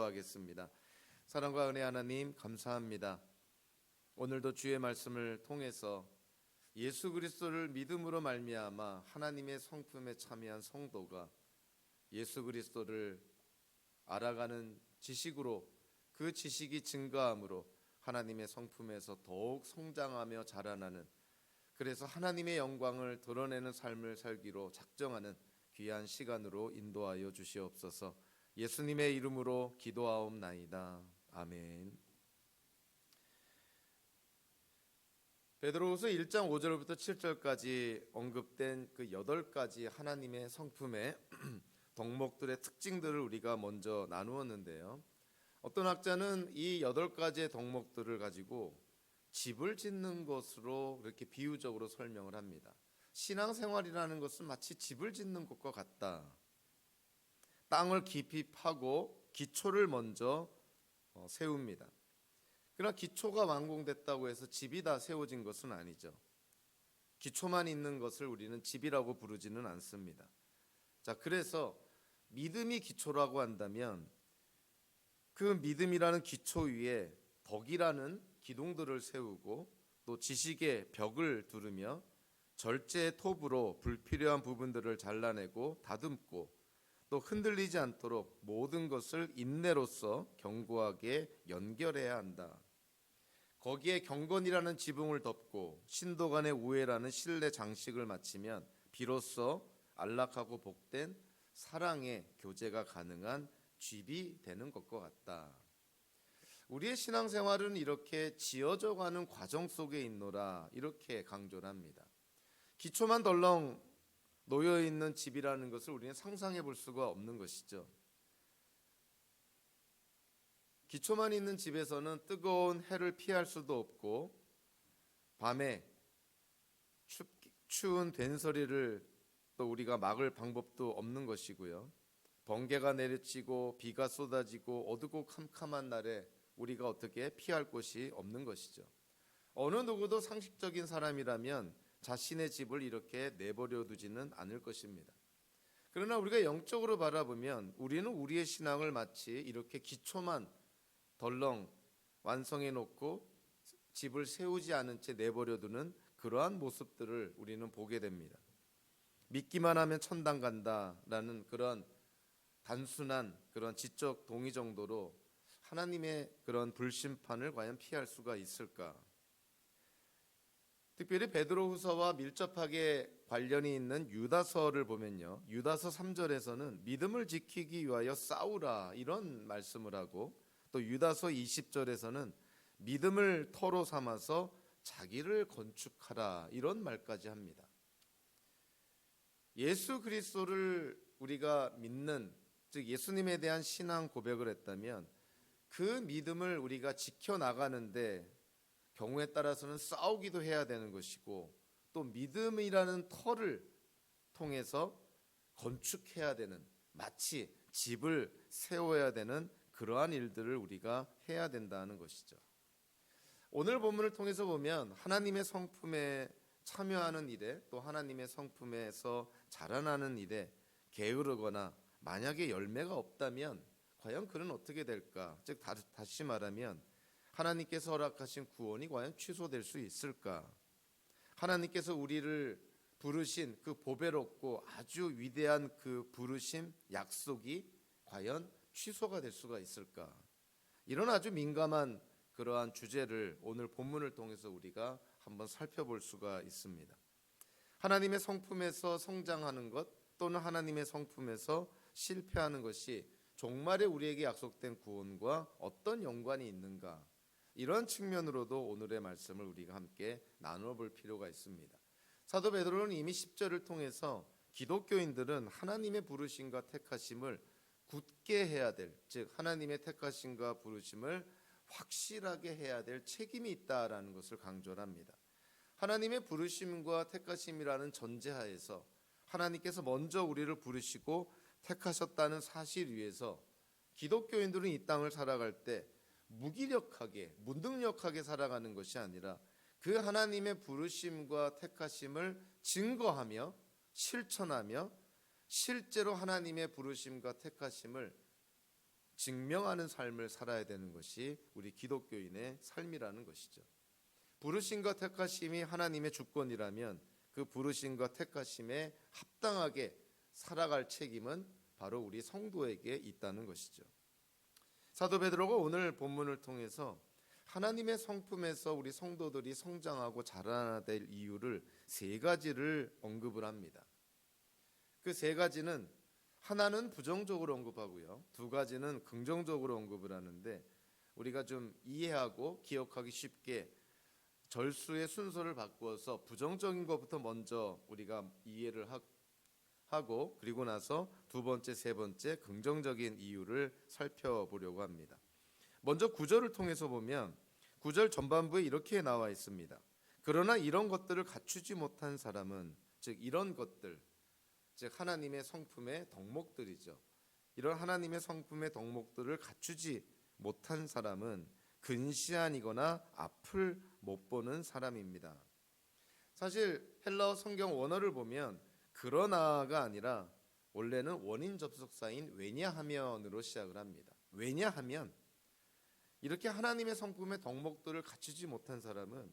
기도하겠습니다. 사랑과 은혜 하나님 감사합니다. 오늘도 주의 말씀을 통해서 예수 그리스도를 믿음으로 말미암아 하나님의 성품에 참여한 성도가 예수 그리스도를 알아가는 지식으로 그 지식이 증가함으로 하나님의 성품에서 더욱 성장하며 자라나는, 그래서 하나님의 영광을 드러내는 삶을 살기로 작정하는 귀한 시간으로 인도하여 주시옵소서. 예수님의 이름으로 기도하옵나이다. 아멘. 베드로후서 1장 5절부터 7절까지 언급된 그 8가지 하나님의 성품의 덕목들의 특징들을 우리가 먼저 나누었는데요. 어떤 학자는 이 8가지의 덕목들을 가지고 집을 짓는 것으로 그렇게 비유적으로 설명을 합니다. 신앙생활이라는 것은 마치 집을 짓는 것과 같다. 땅을 깊이 파고 기초를 먼저 세웁니다. 그러나 기초가 완공됐다고 해서 집이 다 세워진 것은 아니죠. 기초만 있는 것을 우리는 집이라고 부르지는 않습니다. 자, 그래서 믿음이 기초라고 한다면 그 믿음이라는 기초 위에 덕이라는 기둥들을 세우고 또 지식의 벽을 두르며 절제의 톱으로 불필요한 부분들을 잘라내고 다듬고 또 흔들리지 않도록 모든 것을 인내로서 견고하게 연결해야 한다. 거기에 경건이라는 지붕을 덮고 신도 간의 우애라는 신뢰 장식을 마치면 비로소 안락하고 복된 사랑의 교제가 가능한 집이 되는 것과 같다. 우리의 신앙생활은 이렇게 지어져 가는 과정 속에 있노라, 이렇게 강조를 합니다. 기초만 덜렁 놓여있는 집이라는 것을 우리는 상상해 볼 수가 없는 것이죠. 기초만 있는 집에서는 뜨거운 해를 피할 수도 없고 밤에 추운 된소리를 또 우리가 막을 방법도 없는 것이고요. 번개가 내리치고 비가 쏟아지고 어둡고 캄캄한 날에 우리가 어떻게 피할 곳이 없는 것이죠. 어느 누구도 상식적인 사람이라면 자신의 집을 이렇게 내버려 두지는 않을 것입니다. 그러나 우리가 영적으로 바라보면 우리는 우리의 신앙을 마치 이렇게 기초만 덜렁 완성해 놓고 집을 세우지 않은 채 내버려 두는 그러한 모습들을 우리는 보게 됩니다. 믿기만 하면 천당 간다라는 그런 단순한 그런 지적 동의 정도로 하나님의 그런 불심판을 과연 피할 수가 있을까? 특별히 베드로후서와 밀접하게 관련이 있는 유다서를 보면요, 유다서 3절에서는 믿음을 지키기 위하여 싸우라 이런 말씀을 하고, 또 유다서 20절에서는 믿음을 터로 삼아서 자기를 건축하라 이런 말까지 합니다. 예수 그리스도를 우리가 믿는, 즉 예수님에 대한 신앙 고백을 했다면 그 믿음을 우리가 지켜나가는데 경우에 따라서는 싸우기도 해야 되는 것이고, 또 믿음이라는 터를 통해서 건축해야 되는, 마치 집을 세워야 되는 그러한 일들을 우리가 해야 된다는 것이죠. 오늘 본문을 통해서 보면 하나님의 성품에 참여하는 일에, 또 하나님의 성품에서 자라나는 일에 게으르거나 만약에 열매가 없다면 과연 그는 어떻게 될까? 즉 다시 말하면 하나님께서 허락하신 구원이 과연 취소될 수 있을까? 하나님께서 우리를 부르신 그 보배롭고 아주 위대한 그 부르심, 약속이 과연 취소가 될 수가 있을까? 이런 아주 민감한 그러한 주제를 오늘 본문을 통해서 우리가 한번 살펴볼 수가 있습니다. 하나님의 성품에서 성장하는 것, 또는 하나님의 성품에서 실패하는 것이 종말에 우리에게 약속된 구원과 어떤 연관이 있는가, 이런 측면으로도 오늘의 말씀을 우리가 함께 나누어 볼 필요가 있습니다. 사도 베드로는 이미 10절을 통해서 기독교인들은 하나님의 부르심과 택하심을 굳게 해야 될, 즉 하나님의 택하심과 부르심을 확실하게 해야 될 책임이 있다라는 것을 강조를 합니다. 하나님의 부르심과 택하심이라는 전제하에서 하나님께서 먼저 우리를 부르시고 택하셨다는 사실 위에서 기독교인들은 이 땅을 살아갈 때 무기력하게, 무능력하게 살아가는 것이 아니라 그 하나님의 부르심과 택하심을 증거하며 실천하며 실제로 하나님의 부르심과 택하심을 증명하는 삶을 살아야 되는 것이 우리 기독교인의 삶이라는 것이죠. 부르심과 택하심이 하나님의 주권이라면 그 부르심과 택하심에 합당하게 살아갈 책임은 바로 우리 성도에게 있다는 것이죠. 사도 베드로가 오늘 본문을 통해서 하나님의 성품에서 우리 성도들이 성장하고 자라나야 될 이유를 세 가지를 언급을 합니다. 그 세 가지는 하나는 부정적으로 언급하고요, 두 가지는 긍정적으로 언급을 하는데 우리가 좀 이해하고 기억하기 쉽게 절수의 순서를 바꾸어서 부정적인 것부터 먼저 우리가 이해를 하고 그리고 나서 두 번째, 세 번째 긍정적인 이유를 살펴보려고 합니다. 먼저 9절을 통해서 보면 9절 전반부에 이렇게 나와 있습니다. 그러나 이런 것들을 갖추지 못한 사람은, 즉 이런 것들, 즉 하나님의 성품의 덕목들이죠. 이런 하나님의 성품의 덕목들을 갖추지 못한 사람은 근시안이거나 앞을 못 보는 사람입니다. 사실 헬라어 성경 원어를 보면 그러나가 아니라 원래는 원인 접속사인 왜냐하면으로 시작을 합니다. 왜냐하면 이렇게 하나님의 성품의 덕목들을 갖추지 못한 사람은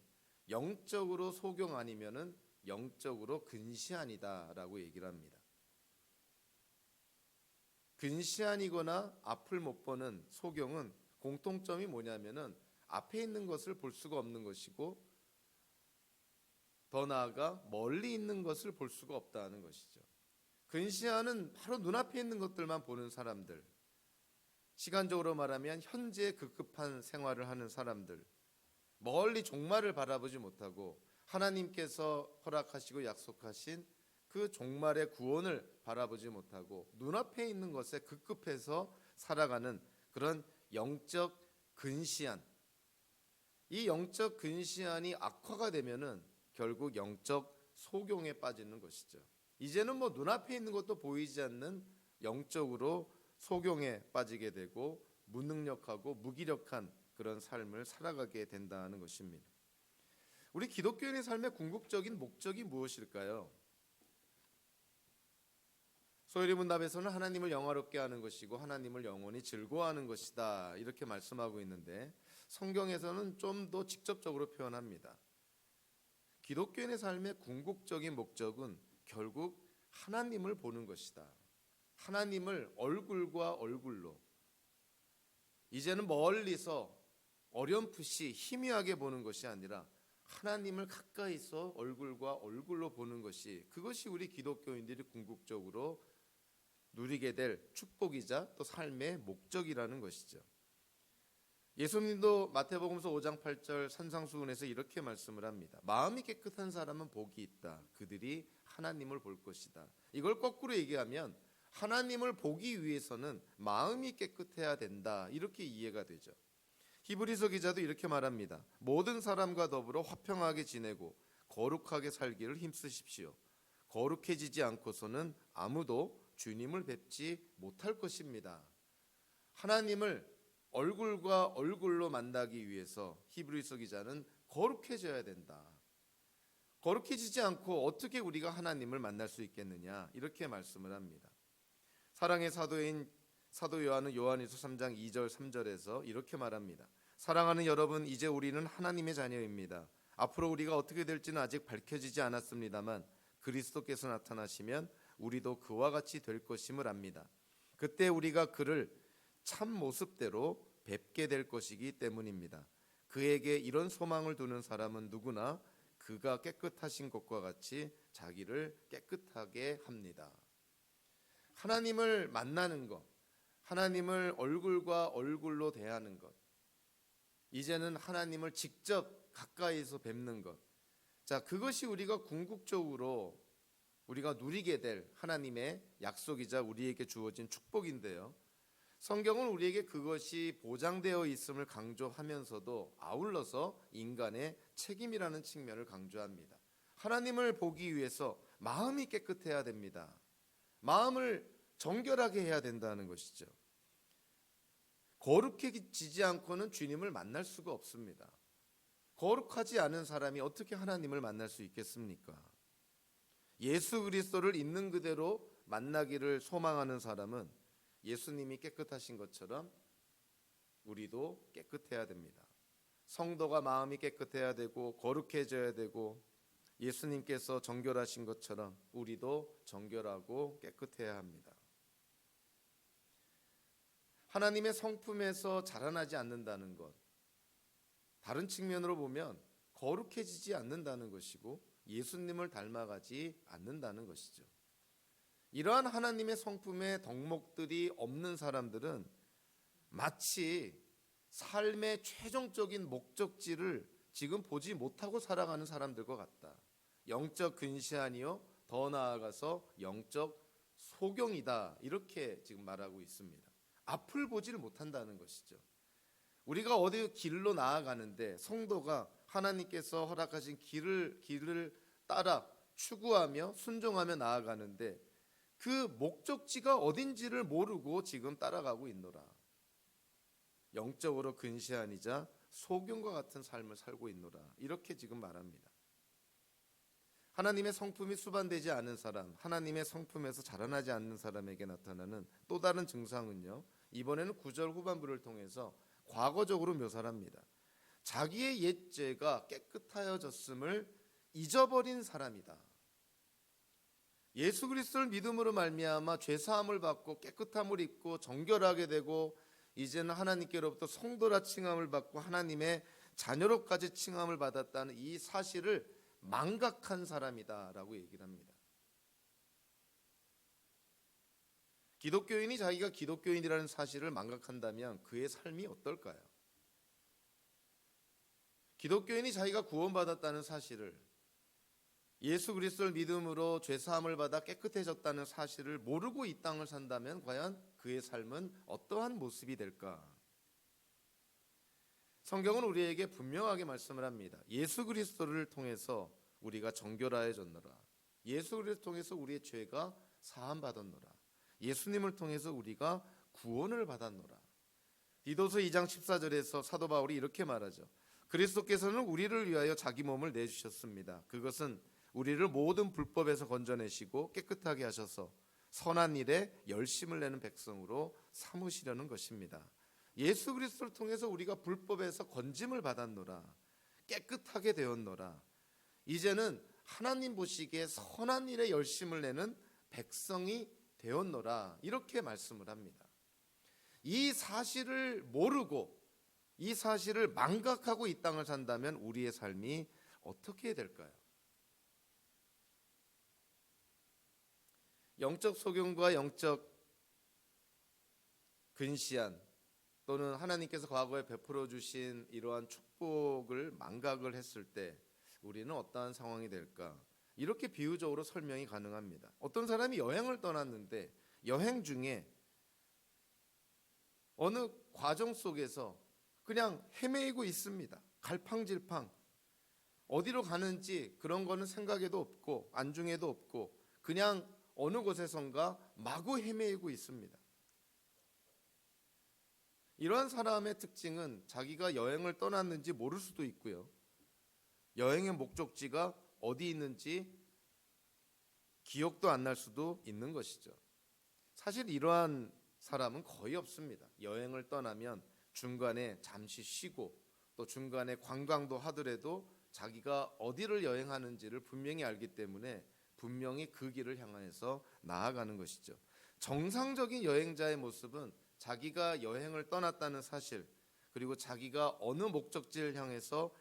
영적으로 소경 아니면은 영적으로 근시안이다라고 얘기를 합니다. 근시안이거나 앞을 못 보는 소경은 공통점이 뭐냐면은 앞에 있는 것을 볼 수가 없는 것이고 더 나아가 멀리 있는 것을 볼 수가 없다는 것이죠. 근시안은 바로 눈앞에 있는 것들만 보는 사람들, 시간적으로 말하면 현재 급급한 생활을 하는 사람들, 멀리 종말을 바라보지 못하고 하나님께서 허락하시고 약속하신 그 종말의 구원을 바라보지 못하고 눈앞에 있는 것에 급급해서 살아가는 그런 영적 근시안, 이 영적 근시안이 악화가 되면은 결국 영적 소경에 빠지는 것이죠. 이제는 뭐 눈앞에 있는 것도 보이지 않는 영적으로 소경에 빠지게 되고 무능력하고 무기력한 그런 삶을 살아가게 된다는 것입니다. 우리 기독교인의 삶의 궁극적인 목적이 무엇일까요? 소요리 문답에서는 하나님을 영화롭게 하는 것이고 하나님을 영원히 즐거워하는 것이다, 이렇게 말씀하고 있는데 성경에서는 좀 더 직접적으로 표현합니다. 기독교인의 삶의 궁극적인 목적은 결국 하나님을 보는 것이다. 하나님을 얼굴과 얼굴로, 이제는 멀리서 어렴풋이 희미하게 보는 것이 아니라 하나님을 가까이서 얼굴과 얼굴로 보는 것이, 그것이 우리 기독교인들이 궁극적으로 누리게 될 축복이자 또 삶의 목적이라는 것이죠. 예수님도 마태복음서 5장 8절 산상수훈에서 이렇게 말씀을 합니다. 마음이 깨끗한 사람은 복이 있다. 그들이 하나님을 볼 것이다. 이걸 거꾸로 얘기하면 하나님을 보기 위해서는 마음이 깨끗해야 된다, 이렇게 이해가 되죠. 히브리서 기자도 이렇게 말합니다. 모든 사람과 더불어 화평하게 지내고 거룩하게 살기를 힘쓰십시오. 거룩해지지 않고서는 아무도 주님을 뵙지 못할 것입니다. 하나님을 얼굴과 얼굴로 만나기 위해서 히브리서 기자는 거룩해져야 된다. 거룩해지지 않고 어떻게 우리가 하나님을 만날 수 있겠느냐, 이렇게 말씀을 합니다. 사랑의 사도인 사도 요한은 요한일서 3장 2절 3절에서 이렇게 말합니다. 사랑하는 여러분, 이제 우리는 하나님의 자녀입니다. 앞으로 우리가 어떻게 될지는 아직 밝혀지지 않았습니다만 그리스도께서 나타나시면 우리도 그와 같이 될 것임을 압니다. 그때 우리가 그를 참 모습대로 뵙게 될 것이기 때문입니다. 그에게 이런 소망을 두는 사람은 누구나 그가 깨끗하신 것과 같이 자기를 깨끗하게 합니다. 하나님을 만나는 것, 하나님을 얼굴과 얼굴로 대하는 것, 이제는 하나님을 직접 가까이서 뵙는 것, 자, 그것이 우리가 궁극적으로 우리가 누리게 될 하나님의 약속이자 우리에게 주어진 축복인데요, 성경은 우리에게 그것이 보장되어 있음을 강조하면서도 아울러서 인간의 책임이라는 측면을 강조합니다. 하나님을 보기 위해서 마음이 깨끗해야 됩니다. 마음을 정결하게 해야 된다는 것이죠. 거룩해지지 않고는 주님을 만날 수가 없습니다. 거룩하지 않은 사람이 어떻게 하나님을 만날 수 있겠습니까? 예수 그리스도를 있는 그대로 만나기를 소망하는 사람은 예수님이 깨끗하신 것처럼 우리도 깨끗해야 됩니다. 성도가 마음이 깨끗해야 되고 거룩해져야 되고 예수님께서 정결하신 것처럼 우리도 정결하고 깨끗해야 합니다. 하나님의 성품에서 자라나지 않는다는 것, 다른 측면으로 보면 거룩해지지 않는다는 것이고 예수님을 닮아가지 않는다는 것이죠. 이러한 하나님의 성품의 덕목들이 없는 사람들은 마치 삶의 최종적인 목적지를 지금 보지 못하고 살아가는 사람들과 같다. 영적 근시안이요, 더 나아가서 영적 소경이다. 이렇게 지금 말하고 있습니다. 앞을 보지를 못한다는 것이죠. 우리가 어디 길로 나아가는데 성도가 하나님께서 허락하신 길을 따라 추구하며 순종하며 나아가는데 그 목적지가 어딘지를 모르고 지금 따라가고 있노라. 영적으로 근시안이자 소경과 같은 삶을 살고 있노라. 이렇게 지금 말합니다. 하나님의 성품이 수반되지 않은 사람, 하나님의 성품에서 자라나지 않는 사람에게 나타나는 또 다른 증상은요, 이번에는 9절 후반부를 통해서 과거적으로 묘사를 합니다. 자기의 옛 죄가 깨끗하여졌음을 잊어버린 사람이다. 예수 그리스도를 믿음으로 말미암아 죄 사함을 받고 깨끗함을 입고 정결하게 되고 이제는 하나님께로부터 성도라 칭함을 받고 하나님의 자녀로까지 칭함을 받았다는 이 사실을 망각한 사람이다라고 얘기를 합니다. 기독교인이 자기가 기독교인이라는 사실을 망각한다면 그의 삶이 어떨까요? 기독교인이 자기가 구원받았다는 사실을, 예수 그리스도를 믿음으로 죄사함을 받아 깨끗해졌다는 사실을 모르고 이 땅을 산다면 과연 그의 삶은 어떠한 모습이 될까? 성경은 우리에게 분명하게 말씀을 합니다. 예수 그리스도를 통해서 우리가 정결하여졌노라. 예수 그리스도를 통해서 우리의 죄가 사함 받았노라. 예수님을 통해서 우리가 구원을 받았노라. 디도서 2장 14절에서 사도 바울이 이렇게 말하죠. 그리스도께서는 우리를 위하여 자기 몸을 내주셨습니다. 그것은 우리를 모든 불법에서 건져내시고 깨끗하게 하셔서 선한 일에 열심을 내는 백성으로 삼으시려는 것입니다. 예수 그리스도를 통해서 우리가 불법에서 건짐을 받았노라. 깨끗하게 되었노라. 이제는 하나님 보시기에 선한 일에 열심을 내는 백성이 되었노라. 이렇게 말씀을 합니다. 이 사실을 모르고 이 사실을 망각하고 이 땅을 산다면 우리의 삶이 어떻게 될까요? 영적 소경과 영적 근시안 또는 하나님께서 과거에 베풀어 주신 이러한 축복을 망각을 했을 때 우리는 어떠한 상황이 될까? 이렇게 비유적으로 설명이 가능합니다. 어떤 사람이 여행을 떠났는데 여행 중에 어느 과정 속에서 그냥 헤매이고 있습니다. 갈팡질팡. 어디로 가는지 그런 거는 생각에도 없고 안중에도 없고 그냥 어느 곳에선가 마구 헤매이고 있습니다. 이러한 사람의 특징은 자기가 여행을 떠났는지 모를 수도 있고요. 여행의 목적지가 어디 있는지 기억도 안 날 수도 있는 것이죠. 사실 이러한 사람은 거의 없습니다. 여행을 떠나면 중간에 잠시 쉬고 또 중간에 관광도 하더라도 자기가 어디를 여행하는지를 분명히 알기 때문에 분명히 그 길을 향해서 나아가는 것이죠. 정상적인 여행자의 모습은 자기가 여행을 떠났다는 사실 그리고 자기가 어느 목적지를 향해서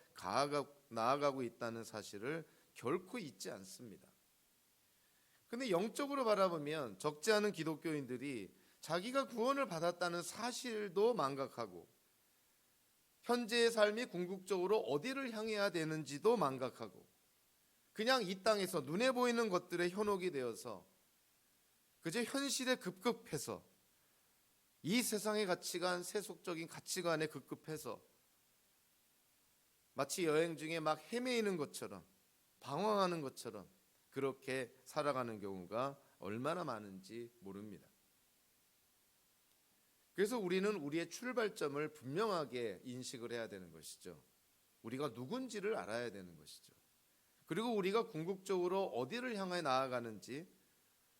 나아가고 있다는 사실을 결코 잊지 않습니다. 근데 영적으로 바라보면 적지 않은 기독교인들이 자기가 구원을 받았다는 사실도 망각하고 현재의 삶이 궁극적으로 어디를 향해야 되는지도 망각하고 그냥 이 땅에서 눈에 보이는 것들에 현혹이 되어서 그저 현실에 급급해서 이 세상의 가치관, 세속적인 가치관에 급급해서 마치 여행 중에 막 헤매이는 것처럼 방황하는 것처럼 그렇게 살아가는 경우가 얼마나 많은지 모릅니다. 그래서 우리는 우리의 출발점을 분명하게 인식을 해야 되는 것이죠. 우리가 누군지를 알아야 되는 것이죠. 그리고 우리가 궁극적으로 어디를 향해 나아가는지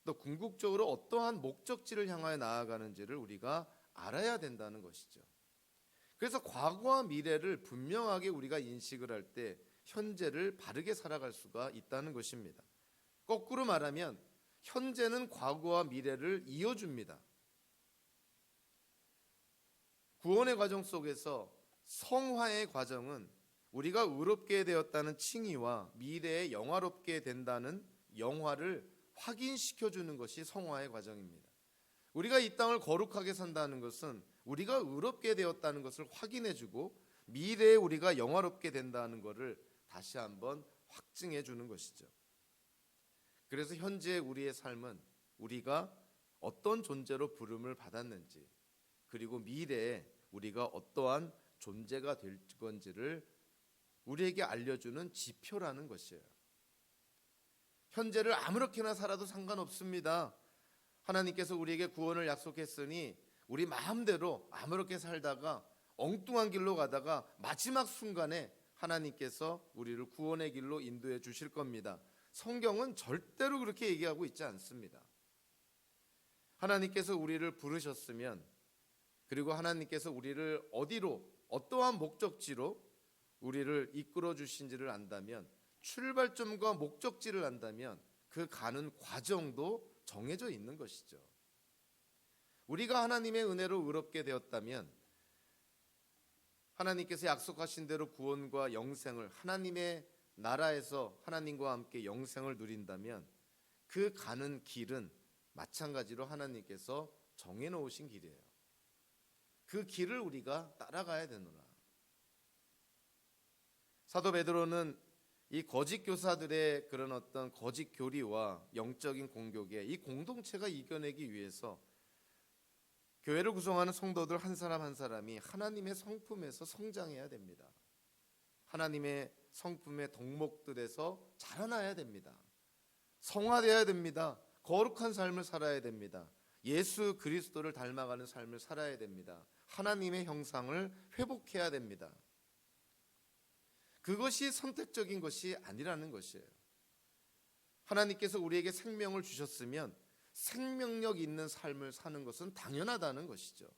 또 궁극적으로 어떠한 목적지를 향하여 나아가는지를 우리가 알아야 된다는 것이죠. 그래서 과거와 미래를 분명하게 우리가 인식을 할 때 현재를 바르게 살아갈 수가 있다는 것입니다. 거꾸로 말하면 현재는 과거와 미래를 이어줍니다. 구원의 과정 속에서 성화의 과정은 우리가 의롭게 되었다는 칭의와 미래에 영화롭게 된다는 영화를 확인시켜주는 것이 성화의 과정입니다. 우리가 이 땅을 거룩하게 산다는 것은 우리가 의롭게 되었다는 것을 확인해주고 미래에 우리가 영화롭게 된다는 것을 다시 한번 확증해 주는 것이죠. 그래서 현재 우리의 삶은 우리가 어떤 존재로 부름을 받았는지, 그리고 미래에 우리가 어떠한 존재가 될 건지를 우리에게 알려주는 지표라는 것이에요. 현재를 아무렇게나 살아도 상관없습니다. 하나님께서 우리에게 구원을 약속했으니 우리 마음대로 아무렇게 살다가 엉뚱한 길로 가다가 마지막 순간에 하나님께서 우리를 구원의 길로 인도해 주실 겁니다. 성경은 절대로 그렇게 얘기하고 있지 않습니다. 하나님께서 우리를 부르셨으면, 그리고 하나님께서 우리를 어디로, 어떠한 목적지로 우리를 이끌어 주신지를 안다면, 출발점과 목적지를 안다면 그 가는 과정도 정해져 있는 것이죠. 우리가 하나님의 은혜로 의롭게 되었다면 하나님께서 약속하신 대로 구원과 영생을, 하나님의 나라에서 하나님과 함께 영생을 누린다면 그 가는 길은 마찬가지로 하나님께서 정해놓으신 길이에요. 그 길을 우리가 따라가야 되노라. 사도 베드로는 이 거짓 교사들의 그런 어떤 거짓 교리와 영적인 공격에 이 공동체가 이겨내기 위해서 교회를 구성하는 성도들 한 사람 한 사람이 하나님의 성품에서 성장해야 됩니다. 하나님의 성품의 덕목들에서 자라나야 됩니다. 성화되어야 됩니다. 거룩한 삶을 살아야 됩니다. 예수 그리스도를 닮아가는 삶을 살아야 됩니다. 하나님의 형상을 회복해야 됩니다. 그것이 선택적인 것이 아니라는 것이에요. 하나님께서 우리에게 생명을 주셨으면 생명력 있는 삶을 사는 것은 당연하다는 것이죠.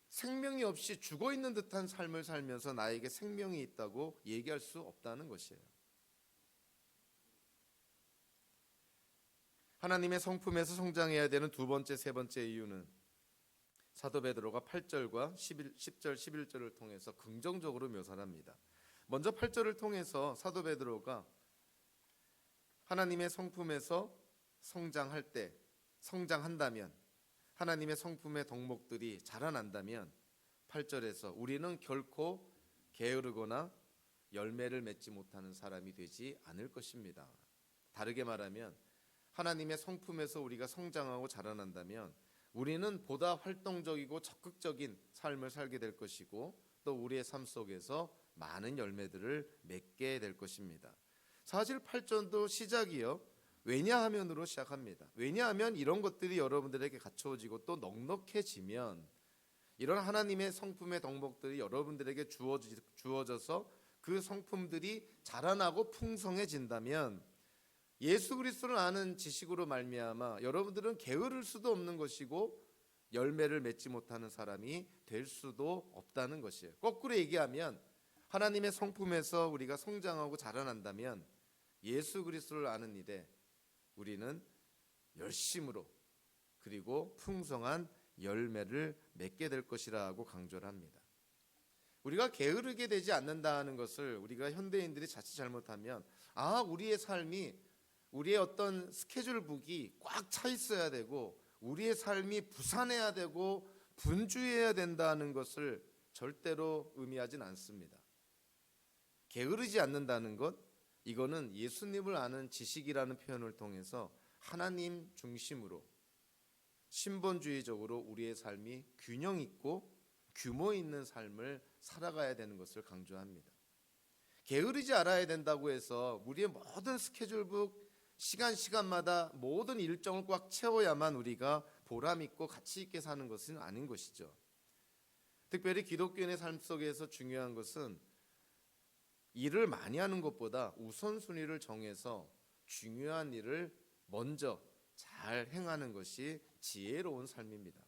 생명이 없이 죽어있는 듯한 삶을 살면서 나에게 생명이 있다고 얘기할 수 없다는 것이에요. 하나님의 성품에서 성장해야 되는 두 번째, 세 번째 이유는 사도 베드로가 8절과 10절, 11절을 통해서 긍정적으로 묘사합니다. 먼저 8절을 통해서 사도 베드로가 하나님의 성품에서 성장한다면, 하나님의 성품의 덕목들이 자라난다면 8절에서 우리는 결코 게으르거나 열매를 맺지 못하는 사람이 되지 않을 것입니다. 다르게 말하면 하나님의 성품에서 우리가 성장하고 자라난다면 우리는 보다 활동적이고 적극적인 삶을 살게 될 것이고, 또 우리의 삶 속에서 많은 열매들을 맺게 될 것입니다. 사실 8절도 시작이요, 왜냐하면으로 시작합니다. 왜냐하면 이런 것들이 여러분들에게 갖춰지고 또 넉넉해지면, 이런 하나님의 성품의 덕목들이 여러분들에게 주어져서 그 성품들이 자라나고 풍성해진다면 예수 그리스도를 아는 지식으로 말미암아 여러분들은 게으를 수도 없는 것이고 열매를 맺지 못하는 사람이 될 수도 없다는 것이에요. 거꾸로 얘기하면 하나님의 성품에서 우리가 성장하고 자라난다면 예수 그리스도를 아는 일에 우리는 열심으로 그리고 풍성한 열매를 맺게 될 것이라고 강조를 합니다. 우리가 게으르게 되지 않는다는 것을 우리가 현대인들이 자칫 잘못하면 우리의 삶이, 우리의 어떤 스케줄북이 꽉 차 있어야 되고 우리의 삶이 부산해야 되고 분주해야 된다는 것을 절대로 의미하진 않습니다. 게으르지 않는다는 것, 이거는 예수님을 아는 지식이라는 표현을 통해서 하나님 중심으로 신본주의적으로 우리의 삶이 균형 있고 규모 있는 삶을 살아가야 되는 것을 강조합니다. 게으르지 않아야 된다고 해서 우리의 모든 스케줄북, 시간마다 모든 일정을 꽉 채워야만 우리가 보람 있고 가치 있게 사는 것은 아닌 것이죠. 특별히 기독교인의 삶 속에서 중요한 것은 일을 많이 하는 것보다 우선순위를 정해서 중요한 일을 먼저 잘 행하는 것이 지혜로운 삶입니다.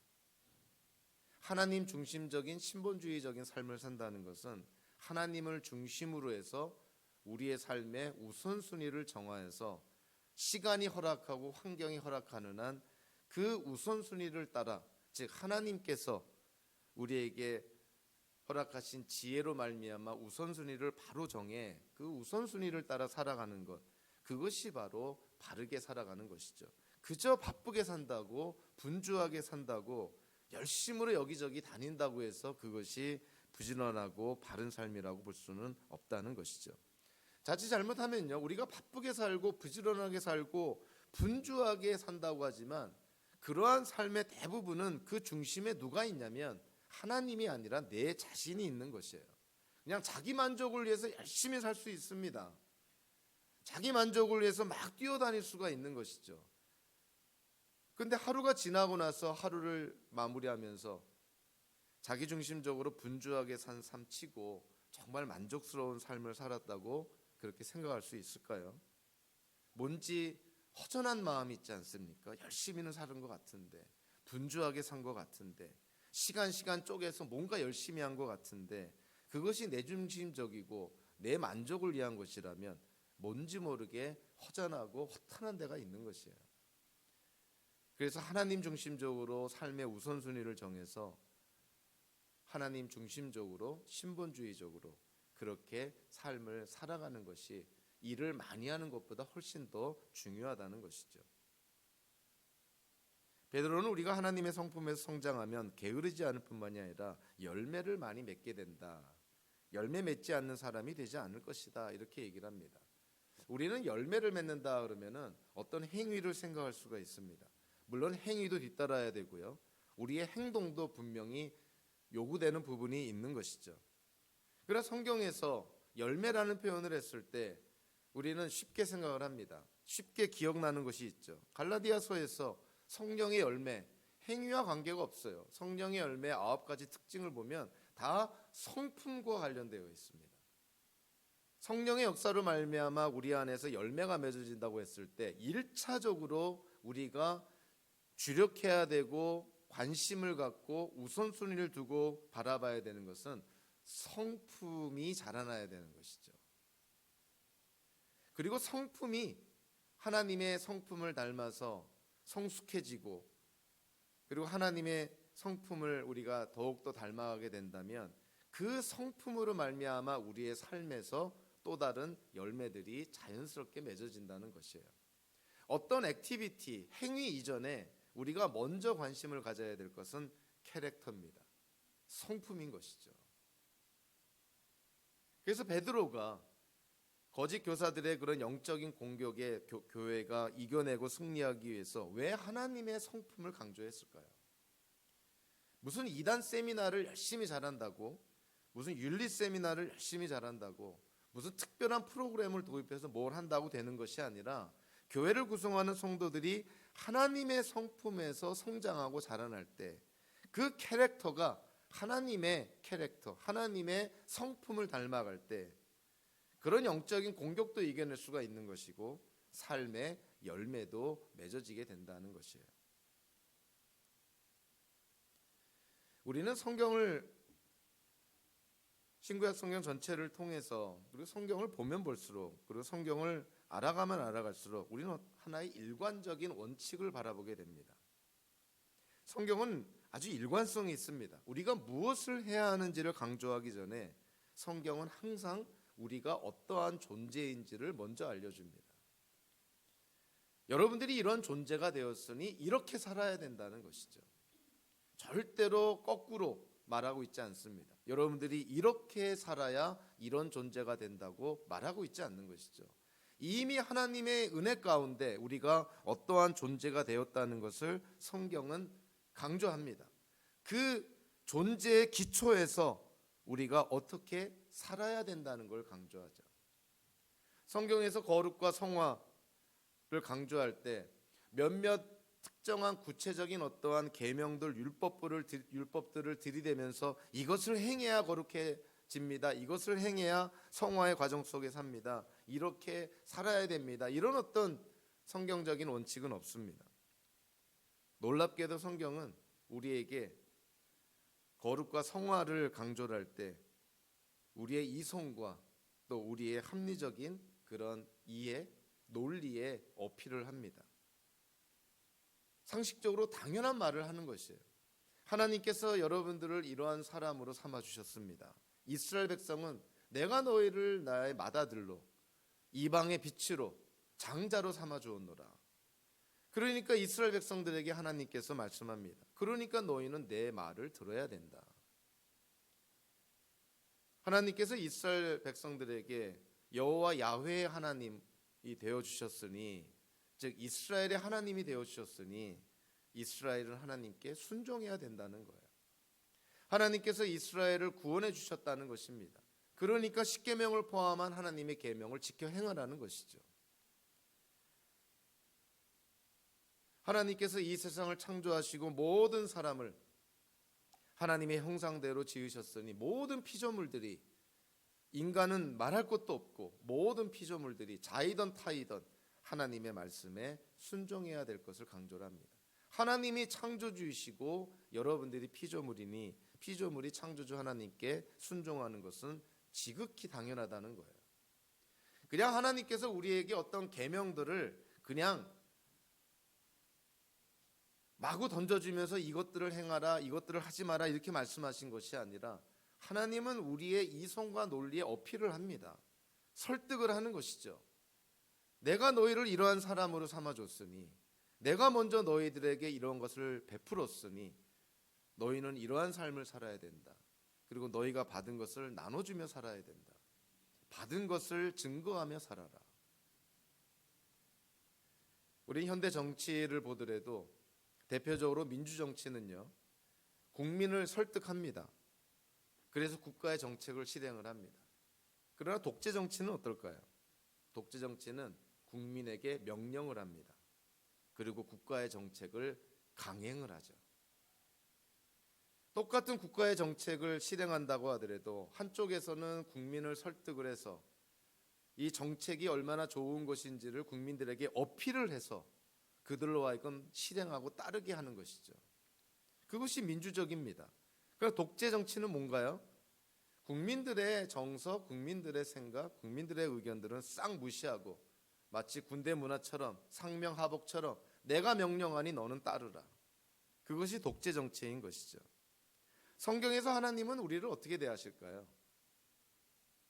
하나님 중심적인 신본주의적인 삶을 산다는 것은 하나님을 중심으로 해서 우리의 삶의 우선순위를 정하여서 시간이 허락하고 환경이 허락하는 한 그 우선순위를 따라, 즉 하나님께서 우리에게 허락하신 지혜로 말미암아 우선순위를 바로 정해 그 우선순위를 따라 살아가는 것, 그것이 바로 바르게 살아가는 것이죠. 그저 바쁘게 산다고, 분주하게 산다고, 열심으로 여기저기 다닌다고 해서 그것이 부지런하고 바른 삶이라고 볼 수는 없다는 것이죠. 자칫 잘못하면요, 우리가 바쁘게 살고 부지런하게 살고 분주하게 산다고 하지만 그러한 삶의 대부분은 그 중심에 누가 있냐면 하나님이 아니라 내 자신이 있는 것이에요. 그냥 자기 만족을 위해서 열심히 살 수 있습니다. 자기 만족을 위해서 막 뛰어다닐 수가 있는 것이죠. 근데 하루가 지나고 나서 하루를 마무리하면서 자기중심적으로 분주하게 산 삶 치고 정말 만족스러운 삶을 살았다고 그렇게 생각할 수 있을까요? 뭔지 허전한 마음이 있지 않습니까? 열심히는 사는 것 같은데, 분주하게 산 것 같은데, 시간 쪼개서 뭔가 열심히 한 것 같은데, 그것이 내 중심적이고 내 만족을 위한 것이라면 뭔지 모르게 허전하고 허탄한 데가 있는 것이에요. 그래서 하나님 중심적으로 삶의 우선순위를 정해서 하나님 중심적으로 신본주의적으로 그렇게 삶을 살아가는 것이 일을 많이 하는 것보다 훨씬 더 중요하다는 것이죠. 베드로는 우리가 하나님의 성품에서 성장하면 게으르지 않을 뿐만이 아니라 열매를 많이 맺게 된다. 열매 맺지 않는 사람이 되지 않을 것이다. 이렇게 얘기를 합니다. 우리는 열매를 맺는다 그러면은 어떤 행위를 생각할 수가 있습니다. 물론 행위도 뒤따라야 되고요. 우리의 행동도 분명히 요구되는 부분이 있는 것이죠. 그러나 성경에서 열매라는 표현을 했을 때 우리는 쉽게 생각을 합니다. 쉽게 기억나는 것이 있죠. 갈라디아서에서 성령의 열매, 행위와 관계가 없어요. 성령의 열매 9가지 특징을 보면 다 성품과 관련되어 있습니다. 성령의 역사로 말미암아 우리 안에서 열매가 맺어진다고 했을 때 1차적으로 우리가 주력해야 되고 관심을 갖고 우선순위를 두고 바라봐야 되는 것은 성품이 자라나야 되는 것이죠. 그리고 성품이 하나님의 성품을 닮아서 성숙해지고, 그리고 하나님의 성품을 우리가 더욱더 닮아가게 된다면 그 성품으로 말미암아 우리의 삶에서 또 다른 열매들이 자연스럽게 맺어진다는 것이에요. 어떤 액티비티, 행위 이전에 우리가 먼저 관심을 가져야 될 것은 캐릭터입니다. 성품인 것이죠. 그래서 베드로가 거짓 교사들의 그런 영적인 공격에 교회가 이겨내고 승리하기 위해서 왜 하나님의 성품을 강조했을까요? 무슨 이단 세미나를 열심히 잘한다고, 무슨 윤리 세미나를 열심히 잘한다고, 무슨 특별한 프로그램을 도입해서 뭘 한다고 되는 것이 아니라 교회를 구성하는 성도들이 하나님의 성품에서 성장하고 자라날 때 그 캐릭터가 하나님의 캐릭터, 하나님의 성품을 닮아갈 때 그런 영적인 공격도 이겨낼 수가 있는 것이고 삶의 열매도 맺어지게 된다는 것이에요. 우리는 성경을, 신구약 성경 전체를 통해서, 그리고 성경을 보면 볼수록, 그리고 성경을 알아가면 알아갈수록 우리는 하나의 일관적인 원칙을 바라보게 됩니다. 성경은 아주 일관성이 있습니다. 우리가 무엇을 해야 하는지를 강조하기 전에 성경은 항상 우리가 어떠한 존재인지를 먼저 알려줍니다. 여러분들이 이런 존재가 되었으니 이렇게 살아야 된다는 것이죠. 절대로 거꾸로 말하고 있지 않습니다. 여러분들이 이렇게 살아야 이런 존재가 된다고 말하고 있지 않는 것이죠. 이미 하나님의 은혜 가운데 우리가 어떠한 존재가 되었다는 것을 성경은 강조합니다. 그 존재의 기초에서 우리가 어떻게 살아야 된다는 걸 강조하죠. 성경에서 거룩과 성화를 강조할 때 몇몇 특정한 구체적인 어떠한 계명들, 율법들을 들이대면서 이것을 행해야 거룩해집니다. 이것을 행해야 성화의 과정 속에 삽니다. 이렇게 살아야 됩니다. 이런 어떤 성경적인 원칙은 없습니다. 놀랍게도 성경은 우리에게 거룩과 성화를 강조를 할 때 우리의 이성과 또 우리의 합리적인 그런 이해, 논리에 어필을 합니다. 상식적으로 당연한 말을 하는 것이에요. 하나님께서 여러분들을 이러한 사람으로 삼아 주셨습니다. 이스라엘 백성은 내가 너희를 나의 맏아들로 이방의 빛으로 장자로 삼아 주었노라. 그러니까 이스라엘 백성들에게 하나님께서 말씀합니다. 그러니까 너희는 내 말을 들어야 된다. 하나님께서 이스라엘 백성들에게 여호와 야훼의 하나님이 되어 주셨으니, 즉 이스라엘의 하나님이 되어 주셨으니 이스라엘은 하나님께 순종해야 된다는 거예요. 하나님께서 이스라엘을 구원해 주셨다는 것입니다. 그러니까 십계명을 포함한 하나님의 계명을 지켜 행하라는 것이죠. 하나님께서 이 세상을 창조하시고 모든 사람을 하나님의 형상대로 지으셨으니 모든 피조물들이, 인간은 말할 것도 없고 모든 피조물들이 자이던 타이던 하나님의 말씀에 순종해야 될 것을 강조를 합니다. 하나님이 창조주이시고 여러분들이 피조물이니 피조물이 창조주 하나님께 순종하는 것은 지극히 당연하다는 거예요. 그냥 하나님께서 우리에게 어떤 계명들을 그냥 마구 던져주면서 이것들을 행하라, 이것들을 하지 마라 이렇게 말씀하신 것이 아니라 하나님은 우리의 이성과 논리에 어필을 합니다. 설득을 하는 것이죠. 내가 너희를 이러한 사람으로 삼아줬으니, 내가 먼저 너희들에게 이런 것을 베풀었으니 너희는 이러한 삶을 살아야 된다. 그리고 너희가 받은 것을 나눠주며 살아야 된다. 받은 것을 증거하며 살아라. 우리 현대 정치를 보더라도 대표적으로 민주정치는요, 국민을 설득합니다. 그래서 국가의 정책을 실행을 합니다. 그러나 독재정치는 어떨까요? 독재정치는 국민에게 명령을 합니다. 그리고 국가의 정책을 강행을 하죠. 똑같은 국가의 정책을 실행한다고 하더라도 한쪽에서는 국민을 설득을 해서 이 정책이 얼마나 좋은 것인지를 국민들에게 어필을 해서 그들로 하여금 실행하고 따르게 하는 것이죠. 그것이 민주적입니다. 그러나 독재 정치는 뭔가요? 국민들의 정서, 국민들의 생각, 국민들의 의견들은 싹 무시하고 마치 군대 문화처럼 상명하복처럼 내가 명령하니 너는 따르라. 그것이 독재 정치인 것이죠. 성경에서 하나님은 우리를 어떻게 대하실까요?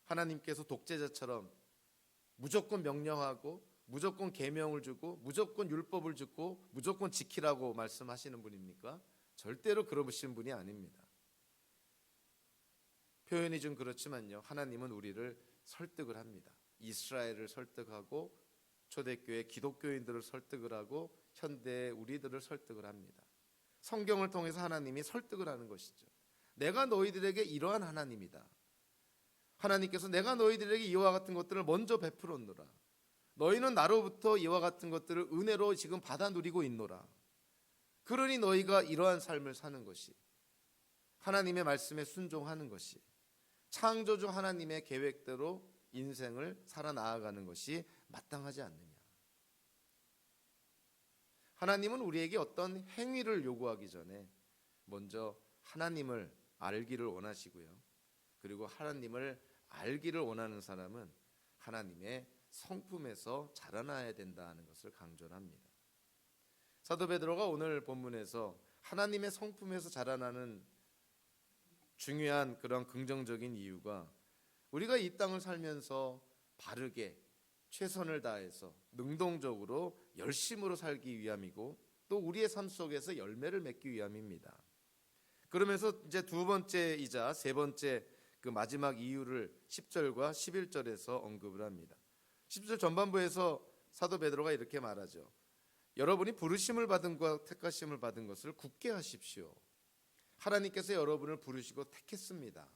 하나님께서 독재자처럼 무조건 명령하고 무조건 계명을 주고 무조건 율법을 주고 무조건 지키라고 말씀하시는 분입니까? 절대로 그러신 분이 아닙니다. 표현이 좀 그렇지만요, 하나님은 우리를 설득을 합니다. 이스라엘을 설득하고 초대교회 기독교인들을 설득을 하고 현대의 우리들을 설득을 합니다. 성경을 통해서 하나님이 설득을 하는 것이죠. 내가 너희들에게 이러한 하나님이다. 하나님께서 내가 너희들에게 이와 같은 것들을 먼저 베풀었노라. 너희는 나로부터 이와 같은 것들을 은혜로 지금 받아 누리고 있노라. 그러니 너희가 이러한 삶을 사는 것이, 하나님의 말씀에 순종하는 것이, 창조주 하나님의 계획대로 인생을 살아나가는 것이 마땅하지 않느냐. 하나님은 우리에게 어떤 행위를 요구하기 전에 먼저 하나님을 알기를 원하시고요. 그리고 하나님을 알기를 원하는 사람은 하나님의 성품에서 자라나야 된다는 것을 강조합니다. 사도 베드로가 오늘 본문에서 하나님의 성품에서 자라나는 중요한 그런 긍정적인 이유가 우리가 이 땅을 살면서 바르게 최선을 다해서 능동적으로 열심으로 살기 위함이고 또 우리의 삶 속에서 열매를 맺기 위함입니다. 그러면서 이제 두 번째이자 세 번째 그 마지막 이유를 10절과 11절에서 언급을 합니다. 10절 전반부에서 사도 베드로가 이렇게 말하죠. 여러분이 부르심을 받은 것, 택하심을 받은 것을 굳게 하십시오. 하나님께서 여러분을 부르시고 택했습니다.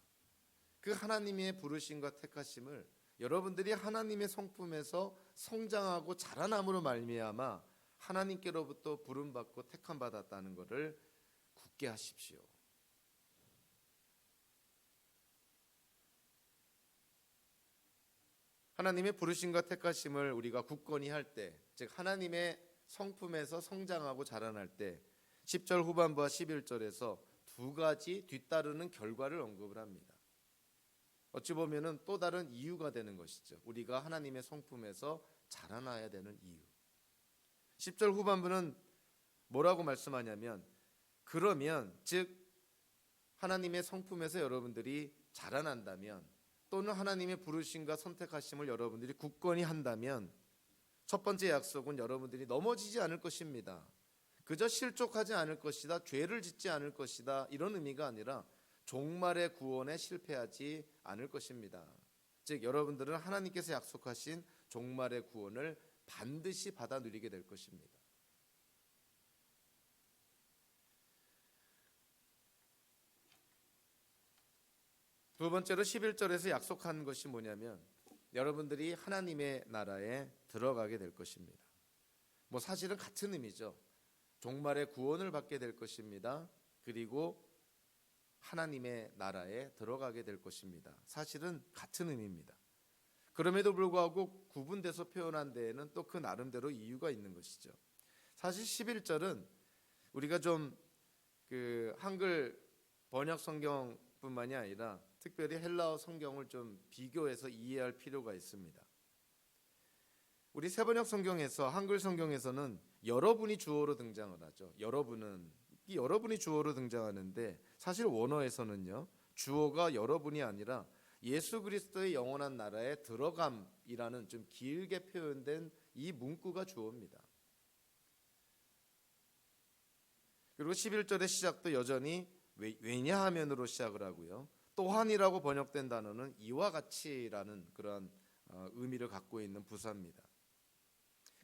그 하나님의 부르심과 택하심을 여러분들이 하나님의 성품에서 성장하고 자라남으로 말미암아 하나님께로부터 부름받고 택함받았다는 것을 굳게 하십시오. 하나님의 부르심과 택하심을 우리가 굳건히 할 때 즉 하나님의 성품에서 성장하고 자라날 때 10절 후반부와 11절에서 두 가지 뒤따르는 결과를 언급을 합니다. 어찌 보면은 또 다른 이유가 되는 것이죠. 우리가 하나님의 성품에서 자라나야 되는 이유. 10절 후반부는 뭐라고 말씀하냐면, 그러면 즉 하나님의 성품에서 여러분들이 자라난다면, 또는 하나님의 부르심과 선택하심을 여러분들이 굳건히 한다면, 첫 번째 약속은 여러분들이 넘어지지 않을 것입니다. 그저 실족하지 않을 것이다, 죄를 짓지 않을 것이다, 이런 의미가 아니라 종말의 구원에 실패하지 않을 것입니다. 즉 여러분들은 하나님께서 약속하신 종말의 구원을 반드시 받아 누리게 될 것입니다. 두 번째로 11절에서 약속한 것이 뭐냐면, 여러분들이 하나님의 나라에 들어가게 될 것입니다. 사실은 같은 의미죠. 종말의 구원을 받게 될 것입니다. 그리고 하나님의 나라에 들어가게 될 것입니다. 사실은 같은 의미입니다. 그럼에도 불구하고 구분돼서 표현한 데에는 또 그 나름대로 이유가 있는 것이죠. 사실 11절은 우리가 좀 한글 번역 성경뿐만이 아니라 특별히 헬라어 성경을 좀 비교해서 이해할 필요가 있습니다. 우리 새번역 성경에서, 한글 성경에서는 여러분이 주어로 등장을 하죠. 여러분이 주어로 등장하는데, 사실 원어에서는요, 주어가 여러분이 아니라 예수 그리스도의 영원한 나라에 들어감이라는 좀 길게 표현된 이 문구가 주어입니다. 그리고 11절의 시작도 여전히 왜냐하면으로 시작을 하고요. 또한이라고 번역된 단어는 이와 같이라는 그런 의미를 갖고 있는 부사입니다.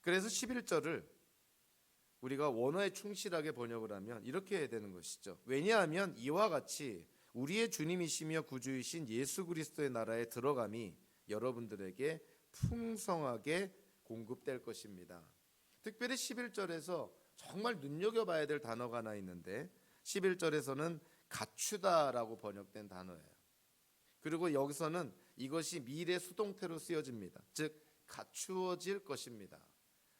그래서 11절을 우리가 원어에 충실하게 번역을 하면 이렇게 해야 되는 것이죠. 왜냐하면 이와 같이 우리의 주님이시며 구주이신 예수 그리스도의 나라에 들어감이 여러분들에게 풍성하게 공급될 것입니다. 특별히 11절에서 정말 눈여겨봐야 될 단어가 하나 있는데, 11절에서는 갖추다라고 번역된 단어예요. 그리고 여기서는 이것이 미래 수동태로 쓰여집니다. 즉 갖추어질 것입니다.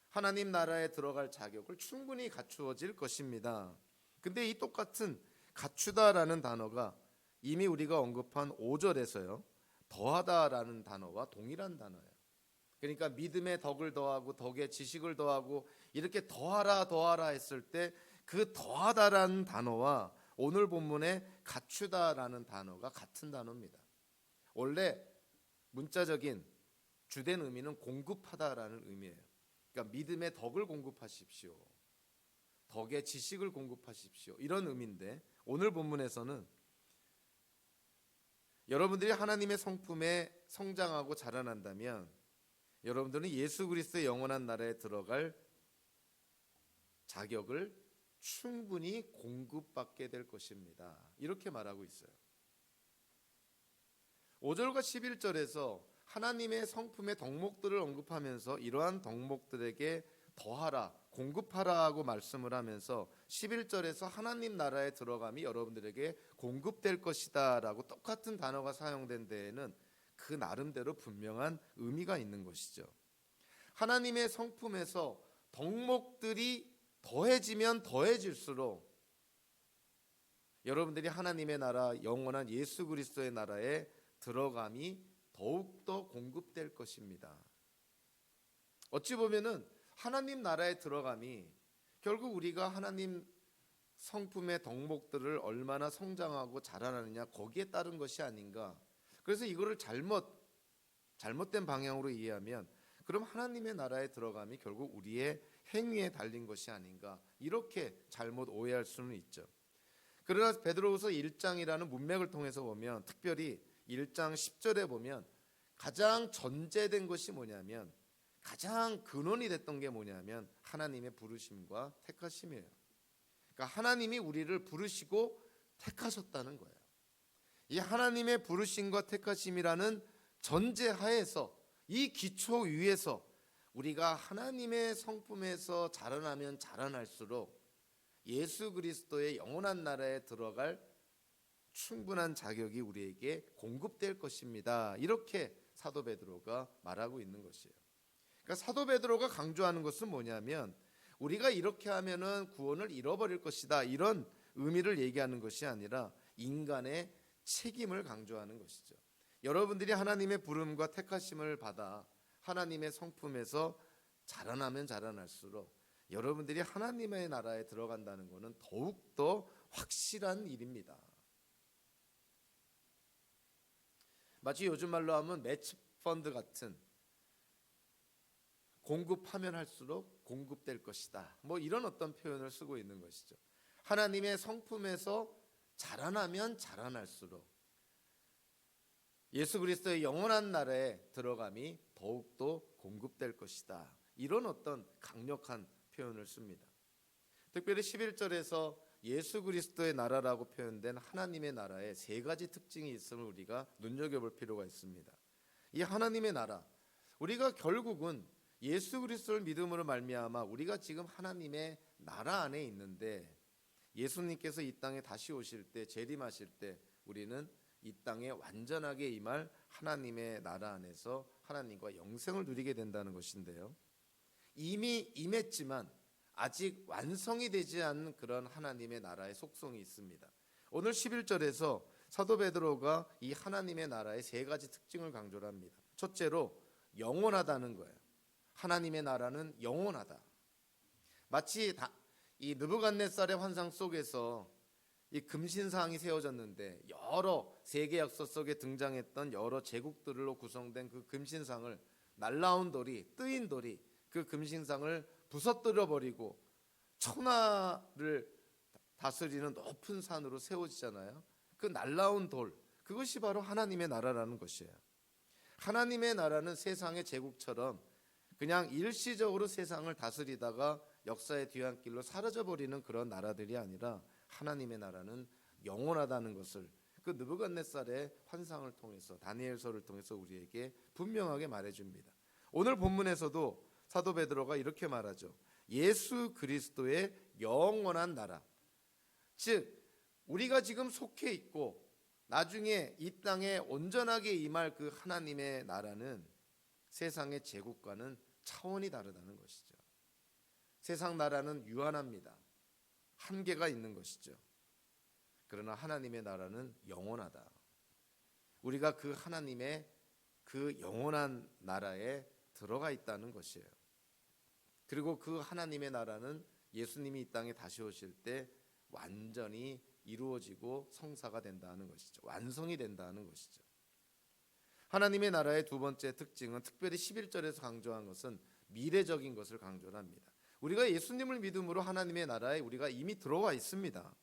하나님 나라에 들어갈 자격을 충분히 갖추어질 것입니다. 근데 이 똑같은 갖추다라는 단어가 이미 우리가 언급한 5절에서요, 더하다라는 단어와 동일한 단어예요. 그러니까 믿음의 덕을 더하고 덕의 지식을 더하고 이렇게 더하라 했을 때 그 더하다라는 단어와 오늘 본문의 갖추다라는 단어가 같은 단어입니다. 원래 문자적인 주된 의미는 공급하다라는 의미예요. 그러니까 믿음의 덕을 공급하십시오, 덕의 지식을 공급하십시오, 이런 의미인데, 오늘 본문에서는 여러분들이 하나님의 성품에 성장하고 자라난다면 여러분들은 예수 그리스도의 영원한 나라에 들어갈 자격을 충분히 공급받게 될 것입니다. 이렇게 말하고 있어요. 5절과 11절에서 하나님의 성품의 덕목들을 언급하면서 이러한 덕목들에게 더하라, 공급하라고 말씀을 하면서 11절에서 하나님 나라에 들어감이 여러분들에게 공급될 것이다 라고 똑같은 단어가 사용된 데에는 그 나름대로 분명한 의미가 있는 것이죠. 하나님의 성품에서 덕목들이 더해지면 더해질수록 여러분들이 하나님의 나라, 영원한 예수 그리스도의 나라에 들어감이 더욱더 공급될 것입니다. 어찌 보면은 하나님 나라에 들어감이 결국 우리가 하나님 성품의 덕목들을 얼마나 성장하고 자라나느냐, 거기에 따른 것이 아닌가. 그래서 이거를 잘못된 방향으로 이해하면, 그럼 하나님의 나라에 들어감이 결국 우리의 행위에 달린 것이 아닌가, 이렇게 잘못 오해할 수는 있죠. 그러나 베드로후서 1장이라는 문맥을 통해서 보면, 특별히 1장 10절에 보면 가장 전제된 것이 뭐냐면, 가장 근원이 됐던 게 뭐냐면 하나님의 부르심과 택하심이에요. 그러니까 하나님이 우리를 부르시고 택하셨다는 거예요. 이 하나님의 부르심과 택하심이라는 전제하에서, 이 기초 위에서 우리가 하나님의 성품에서 자라나면 자라날수록 예수 그리스도의 영원한 나라에 들어갈 충분한 자격이 우리에게 공급될 것입니다. 이렇게 사도 베드로가 말하고 있는 것이에요. 그러니까 사도 베드로가 강조하는 것은 뭐냐면 우리가 이렇게 하면은 구원을 잃어버릴 것이다, 이런 의미를 얘기하는 것이 아니라 인간의 책임을 강조하는 것이죠. 여러분들이 하나님의 부름과 택하심을 받아 하나님의 성품에서 자라나면 자라날수록 여러분들이 하나님의 나라에 들어간다는 것은 더욱더 확실한 일입니다. 마치 요즘 말로 하면 매치 펀드 같은, 공급하면 할수록 공급될 것이다, 뭐 이런 어떤 표현을 쓰고 있는 것이죠. 하나님의 성품에서 자라나면 자라날수록 예수 그리스도의 영원한 나라에 들어감이 더욱더 공급될 것이다, 이런 어떤 강력한 표현을 씁니다. 특별히 11절에서 예수 그리스도의 나라라고 표현된 하나님의 나라에 세 가지 특징이 있음을 우리가 눈여겨볼 필요가 있습니다. 이 하나님의 나라, 우리가 결국은 예수 그리스도를 믿음으로 말미암아 우리가 지금 하나님의 나라 안에 있는데, 예수님께서 이 땅에 다시 오실 때, 재림하실 때 우리는 이 땅에 완전하게 임할 하나님의 나라 안에서 하나님과 영생을 누리게 된다는 것인데요, 이미 임했지만 아직 완성이 되지 않은 그런 하나님의 나라의 속성이 있습니다. 오늘 11절에서 사도 베드로가 이 하나님의 나라의 세 가지 특징을 강조를 합니다. 첫째로 영원하다는 거예요. 하나님의 나라는 영원하다. 마치 이 느부갓네살의 환상 속에서 이 금신상이 세워졌는데 여러 세계 역사 속에 등장했던 여러 제국들로 구성된 그 금신상을, 날라온 돌이, 뜨인 돌이 그 금신상을 부서뜨려 버리고 천하를 다스리는 높은 산으로 세워지잖아요. 그 날라온 돌, 그것이 바로 하나님의 나라라는 것이에요. 하나님의 나라는 세상의 제국처럼 그냥 일시적으로 세상을 다스리다가 역사의 뒤안길로 사라져버리는 그런 나라들이 아니라 하나님의 나라는 영원하다는 것을 그 느부갓네살의 환상을 통해서, 다니엘서를 통해서 우리에게 분명하게 말해줍니다. 오늘 본문에서도 사도 베드로가 이렇게 말하죠. 예수 그리스도의 영원한 나라, 즉 우리가 지금 속해 있고 나중에 이 땅에 온전하게 임할 그 하나님의 나라는 세상의 제국과는 차원이 다르다는 것이죠. 세상 나라는 유한합니다. 한계가 있는 것이죠. 그러나 하나님의 나라는 영원하다. 우리가 그 하나님의 그 영원한 나라에 들어가 있다는 것이에요. 그리고 그 하나님의 나라는 예수님이 이 땅에 다시 오실 때 완전히 이루어지고 성사가 된다는 것이죠. 완성이 된다는 것이죠. 하나님의 나라의 두 번째 특징은 특별히 11절에서 강조한 것은 미래적인 것을 강조합니다. 우리가 예수님을 믿음으로 하나님의 나라에 우리가 이미 들어와 있습니다.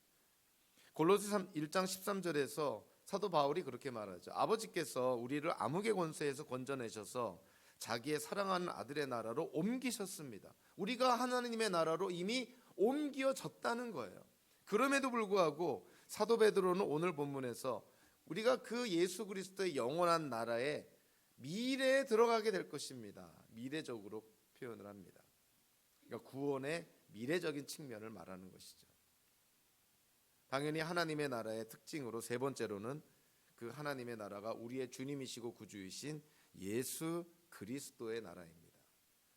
골로새 1장 13절에서 사도 바울이 그렇게 말하죠. 아버지께서 우리를 암흑의 권세에서 건져내셔서 자기의 사랑하는 아들의 나라로 옮기셨습니다. 우리가 하나님의 나라로 이미 옮겨졌다는 거예요. 그럼에도 불구하고 사도 베드로는 오늘 본문에서 우리가 그 예수 그리스도의 영원한 나라에 미래에 들어가게 될 것입니다. 미래적으로 표현을 합니다. 그러니까 구원의 미래적인 측면을 말하는 것이죠. 당연히 하나님의 나라의 특징으로 세 번째로는 그 하나님의 나라가 우리의 주님이시고 구주이신 예수 그리스도의 나라입니다.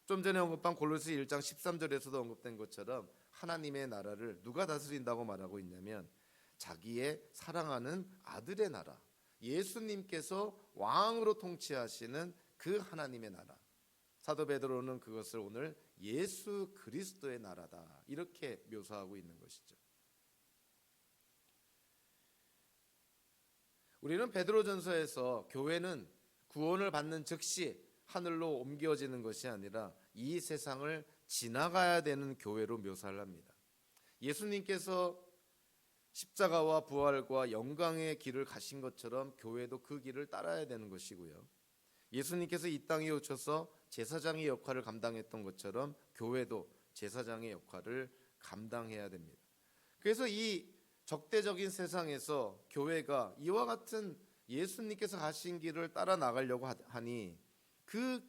좀 전에 언급한 골로새 1장 13절에서도 언급된 것처럼 하나님의 나라를 누가 다스린다고 말하고 있냐면 자기의 사랑하는 아들의 나라, 예수님께서 왕으로 통치하시는 그 하나님의 나라. 사도 베드로는 그것을 오늘 예수 그리스도의 나라다, 이렇게 묘사하고 있는 것이죠. 우리는 베드로전서에서 교회는 구원을 받는 즉시 하늘로 옮겨지는 것이 아니라 이 세상을 지나가야 되는 교회로 묘사를 합니다. 예수님께서 십자가와 부활과 영광의 길을 가신 것처럼 교회도 그 길을 따라야 되는 것이고요. 예수님께서 이 땅에 오셔서 제사장의 역할을 감당했던 것처럼 교회도 제사장의 역할을 감당해야 됩니다. 그래서 이 적대적인 세상에서 교회가 이와 같은 예수님께서 가신 길을 따라 나가려고 하니 그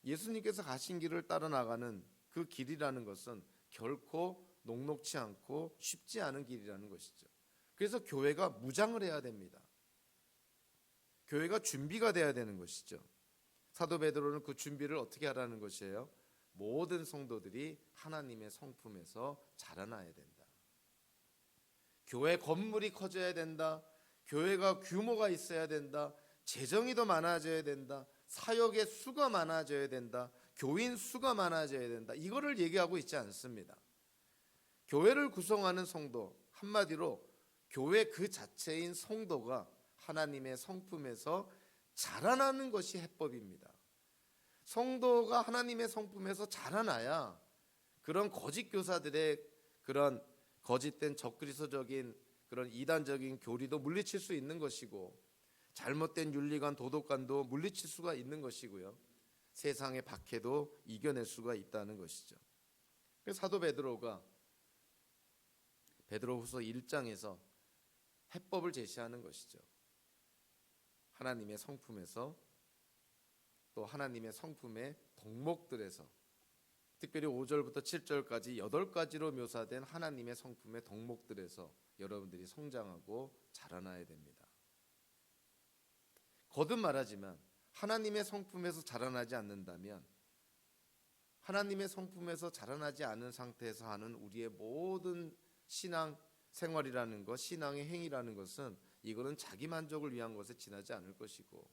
예수님께서 가신 길을 따라 나가는 그 길이라는 것은 결코 녹록치 않고 쉽지 않은 길이라는 것이죠. 그래서 교회가 무장을 해야 됩니다. 교회가 준비가 돼야 되는 것이죠. 사도 베드로는 그 준비를 어떻게 하라는 것이에요? 모든 성도들이 하나님의 성품에서 자라나야 된다. 교회 건물이 커져야 된다. 교회가 규모가 있어야 된다. 재정이 더 많아져야 된다. 사역의 수가 많아져야 된다. 교인 수가 많아져야 된다. 이거를 얘기하고 있지 않습니다. 교회를 구성하는 성도, 한마디로 교회 그 자체인 성도가 하나님의 성품에서 자라나는 것이 해법입니다. 성도가 하나님의 성품에서 자라나야 그런 거짓 교사들의 그런 거짓된 적그리스도적인 그런 이단적인 교리도 물리칠 수 있는 것이고, 잘못된 윤리관 도덕관도 물리칠 수가 있는 것이고요, 세상의 박해도 이겨낼 수가 있다는 것이죠. 그래서 사도 베드로가 베드로후서 1장에서 해법을 제시하는 것이죠. 하나님의 성품에서, 또 하나님의 성품의 덕목들에서, 특별히 5절부터 7절까지 8가지로 묘사된 하나님의 성품의 덕목들에서 여러분들이 성장하고 자라나야 됩니다. 거듭 말하지만 하나님의 성품에서 자라나지 않는다면, 하나님의 성품에서 자라나지 않은 상태에서 하는 우리의 모든 신앙 생활이라는 것, 신앙의 행위라는 것은 이거는 자기 만족을 위한 것에 지나지 않을 것이고,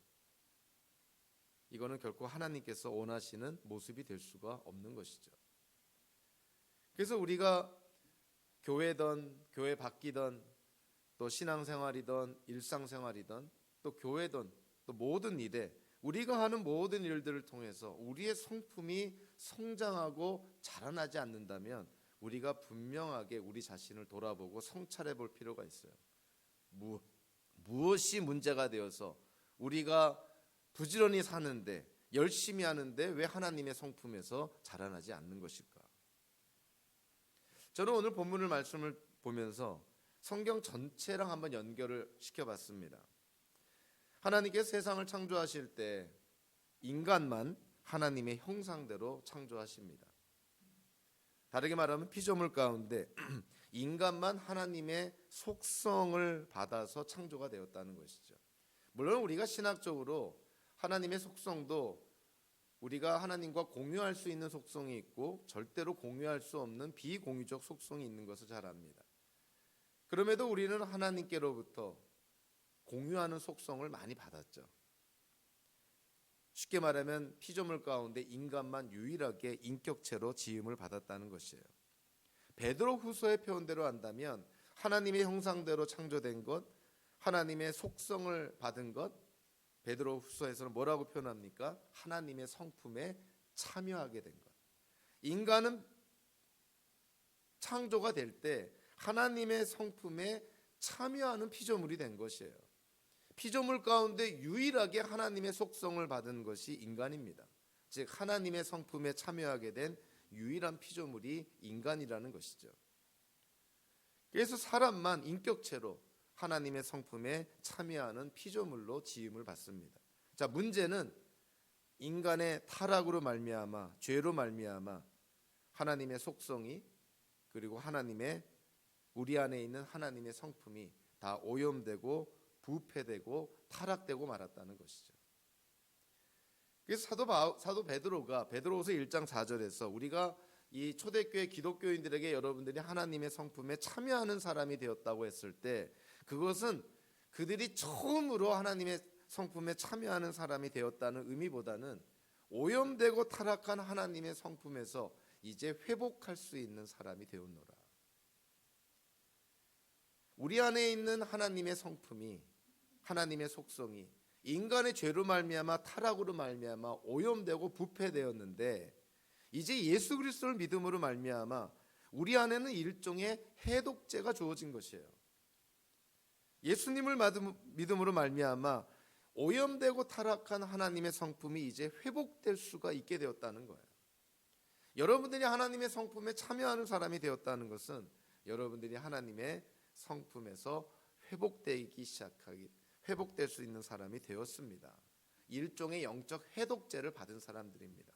이거는 결코 하나님께서 원하시는 모습이 될 수가 없는 것이죠. 그래서 우리가 교회든 교회 밖이든 또 신앙생활이든 일상생활이든 또 교회든 또 모든 일에 우리가 하는 모든 일들을 통해서 우리의 성품이 성장하고 자라나지 않는다면 우리가 분명하게 우리 자신을 돌아보고 성찰해 볼 필요가 있어요. 무엇이 문제가 되어서 우리가 부지런히 사는데, 열심히 하는데 왜 하나님의 성품에서 자라나지 않는 것일까? 저는 오늘 본문을 말씀을 보면서 성경 전체랑 한번 연결을 시켜봤습니다. 하나님께서 세상을 창조하실 때 인간만 하나님의 형상대로 창조하십니다. 다르게 말하면 피조물 가운데 인간만 하나님의 속성을 받아서 창조가 되었다는 것이죠. 물론 우리가 신학적으로 하나님의 속성도 우리가 하나님과 공유할 수 있는 속성이 있고 절대로 공유할 수 없는 비공유적 속성이 있는 것을 잘 압니다. 그럼에도 우리는 하나님께로부터 공유하는 속성을 많이 받았죠. 쉽게 말하면 피조물 가운데 인간만 유일하게 인격체로 지음을 받았다는 것이에요. 베드로 후서의 표현대로 한다면 하나님의 형상대로 창조된 것, 하나님의 속성을 받은 것, 베드로 후서에서는 뭐라고 표현합니까? 하나님의 성품에 참여하게 된 것. 인간은 창조가 될 때 하나님의 성품에 참여하는 피조물이 된 것이에요. 피조물 가운데 유일하게 하나님의 속성을 받은 것이 인간입니다. 즉 하나님의 성품에 참여하게 된 유일한 피조물이 인간이라는 것이죠. 그래서 사람만 인격체로 하나님의 성품에 참여하는 피조물로 지음을 받습니다. 자, 문제는 인간의 타락으로 말미암아, 죄로 말미암아 하나님의 속성이, 그리고 하나님의, 우리 안에 있는 하나님의 성품이 다 오염되고 부패되고 타락되고 말았다는 것이죠. 그래서 사도 베드로가 베드로후서 1장 4절에서 우리가 이 초대교회 기독교인들에게 여러분들이 하나님의 성품에 참여하는 사람이 되었다고 했을 때, 그것은 그들이 처음으로 하나님의 성품에 참여하는 사람이 되었다는 의미보다는 오염되고 타락한 하나님의 성품에서 이제 회복할 수 있는 사람이 되었노라. 우리 안에 있는 하나님의 성품이, 하나님의 속성이 인간의 죄로 말미암아 타락으로 말미암아 오염되고 부패되었는데, 이제 예수 그리스도를 믿음으로 말미암아 우리 안에는 일종의 해독제가 주어진 것이에요. 예수님을 믿음으로 말미암아 오염되고 타락한 하나님의 성품이 이제 회복될 수가 있게 되었다는 거예요. 여러분들이 하나님의 성품에 참여하는 사람이 되었다는 것은 여러분들이 하나님의 성품에서 회복될 수 있는 사람이 되었습니다. 일종의 영적 해독제를 받은 사람들입니다.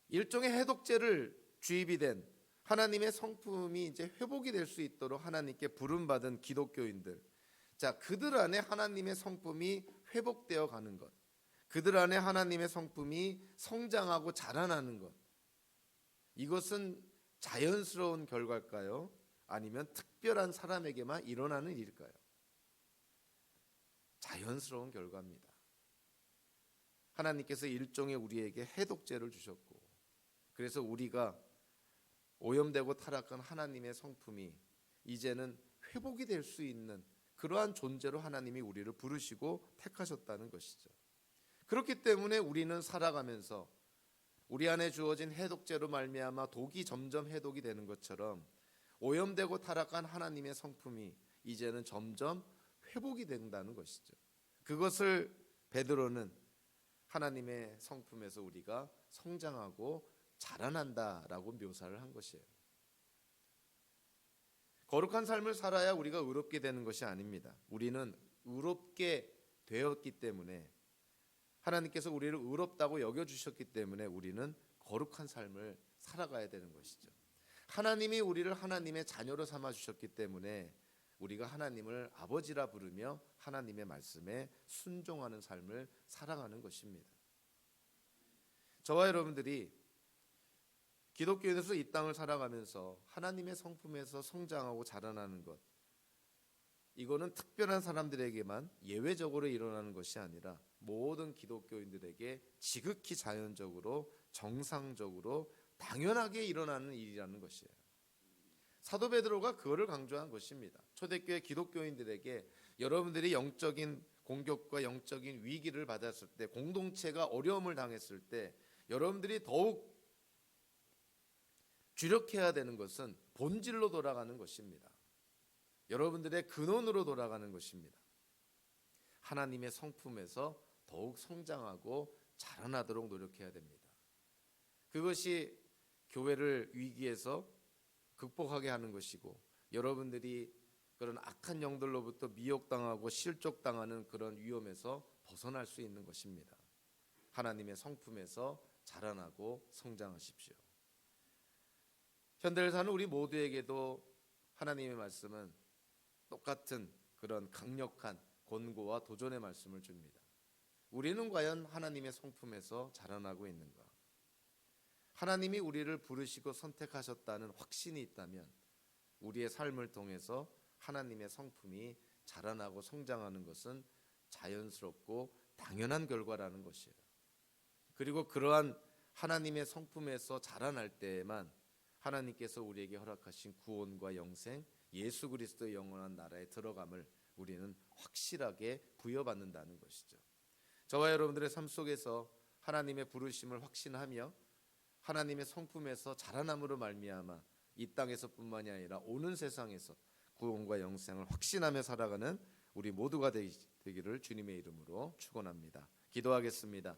일종의 해독제를 주입이 된 하나님의 성품이 이제 회복이 될 수 있도록 하나님께 부름받은 기독교인들, 자, 그들 안에 하나님의 성품이 회복되어 가는 것, 그들 안에 하나님의 성품이 성장하고 자라나는 것, 이것은 자연스러운 결과일까요? 아니면 특별한 사람에게만 일어나는 일일까요? 자연스러운 결과입니다. 하나님께서 일종의 우리에게 해독제를 주셨고, 그래서 우리가 오염되고 타락한 하나님의 성품이 이제는 회복이 될 수 있는 그러한 존재로 하나님이 우리를 부르시고 택하셨다는 것이죠. 그렇기 때문에 우리는 살아가면서 우리 안에 주어진 해독제로 말미암아 독이 점점 해독이 되는 것처럼 오염되고 타락한 하나님의 성품이 이제는 점점 회복이 된다는 것이죠. 그것을 베드로는 하나님의 성품에서 우리가 성장하고 자라난다라고 묘사를 한 것이에요. 거룩한 삶을 살아야 우리가 의롭게 되는 것이 아닙니다. 우리는 의롭게 되었기 때문에, 하나님께서 우리를 의롭다고 여겨주셨기 때문에 우리는 거룩한 삶을 살아가야 되는 것이죠. 하나님이 우리를 하나님의 자녀로 삼아주셨기 때문에 우리가 하나님을 아버지라 부르며 하나님의 말씀에 순종하는 삶을 살아가는 것입니다. 저와 여러분들이 기독교인으로서 이 땅을 살아가면서 하나님의 성품에서 성장하고 자라나는 것, 이거는 특별한 사람들에게만 예외적으로 일어나는 것이 아니라 모든 기독교인들에게 지극히 자연적으로, 정상적으로, 당연하게 일어나는 일이라는 것이에요. 사도 베드로가 그거를 강조한 것입니다. 초대교회 기독교인들에게 여러분들이 영적인 공격과 영적인 위기를 받았을 때, 공동체가 어려움을 당했을 때 여러분들이 더욱 주력해야 되는 것은 본질로 돌아가는 것입니다. 여러분들의 근원으로 돌아가는 것입니다. 하나님의 성품에서 더욱 성장하고 자라나도록 노력해야 됩니다. 그것이 교회를 위기에서 극복하게 하는 것이고, 여러분들이 그런 악한 영들로부터 미혹당하고 실족당하는 그런 위험에서 벗어날 수 있는 것입니다. 하나님의 성품에서 자라나고 성장하십시오. 현대를 사는 우리 모두에게도 하나님의 말씀은 똑같은 그런 강력한 권고와 도전의 말씀을 줍니다. 우리는 과연 하나님의 성품에서 자라나고 있는가? 하나님이 우리를 부르시고 선택하셨다는 확신이 있다면 우리의 삶을 통해서 하나님의 성품이 자라나고 성장하는 것은 자연스럽고 당연한 결과라는 것이에요. 그리고 그러한 하나님의 성품에서 자라날 때에만 하나님께서 우리에게 허락하신 구원과 영생, 예수 그리스도의 영원한 나라에 들어감을 우리는 확실하게 부여받는다는 것이죠. 저와 여러분들의 삶 속에서 하나님의 부르심을 확신하며 하나님의 성품에서 자라남으로 말미암아 이 땅에서뿐만이 아니라 오는 세상에서 구원과 영생을 확신하며 살아가는 우리 모두가 되기를 주님의 이름으로 축원합니다. 기도하겠습니다.